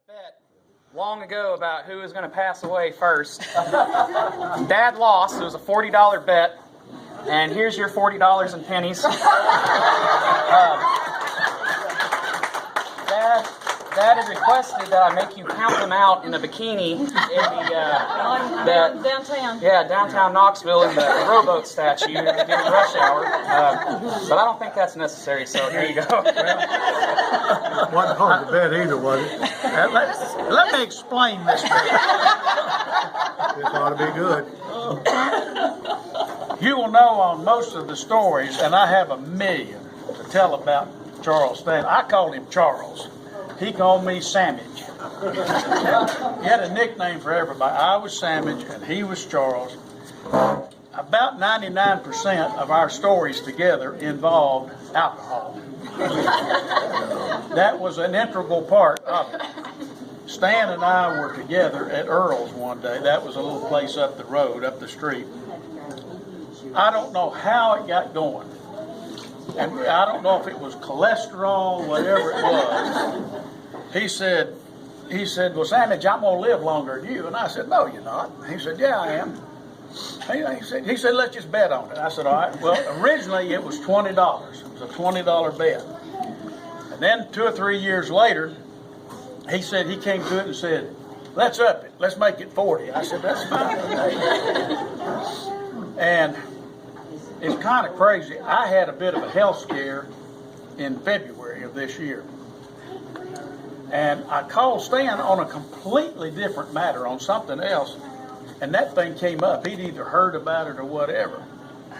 bet long ago about who was going to pass away first. Dad lost. It was a $40 bet. And here's your $40 in pennies. Dad had requested that I make you count them out in a bikini in the downtown. Yeah, downtown Knoxville in the rowboat statue during rush hour. But I don't think that's necessary, so here you go. Wasn't hard to bet either, was it? Let me explain this bet. This ought to be good. You will know on most of the stories, and I have a million to tell about Charles Stanley. I called him Charles. He called me Sandwich. He had a nickname for everybody. I was Sandwich and he was Charles. About 99% of our stories together involved alcohol. That was an integral part of it. Stan and I were together at Earl's one day. That was a little place up the road, up the street. I don't know how it got going. And I don't know if it was cholesterol, whatever it was. He said, well, Sandwich, I'm going to live longer than you. And I said, no, you're not. He said, yeah, I am. He said, let's just bet on it. I said, all right. Well, originally it was $20. It was a $20 bet. And then 2 or 3 years later, he said, he came to it and said, let's up it. Let's make it 40. I said, that's fine. And it's kind of crazy. I had a bit of a health scare in February of this year. And I called Stan on a completely different matter, on something else, and that thing came up. He'd either heard about it or whatever.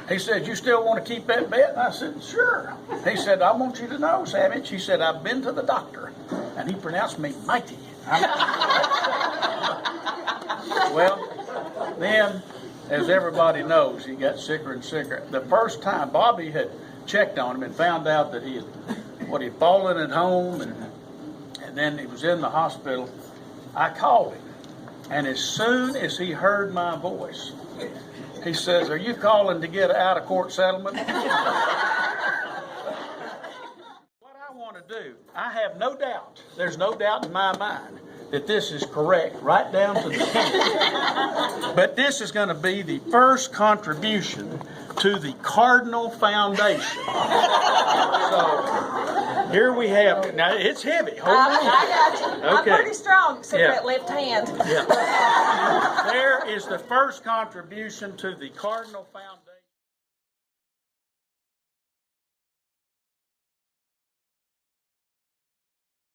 He said, you still want to keep that bet? And I said, sure. He said, I want you to know, Savage. He said, I've been to the doctor, and he pronounced me mighty. Well, then, as everybody knows, he got sicker and sicker. The first time, Bobby had checked on him and found out that he'd fallen at home, and then he was in the hospital. I called him, and as soon as he heard my voice, he says, are you calling to get an out-of-court settlement? What I want to do, I have no doubt, there's no doubt in my mind, that this is correct, right down to the penny. But this is going to be the first contribution to the Cardinal Foundation. So here we have it. Now it's heavy. Hold on. I got you. Okay. I'm pretty strong, except that left hand. Yeah. There is the first contribution to the Cardinal Foundation.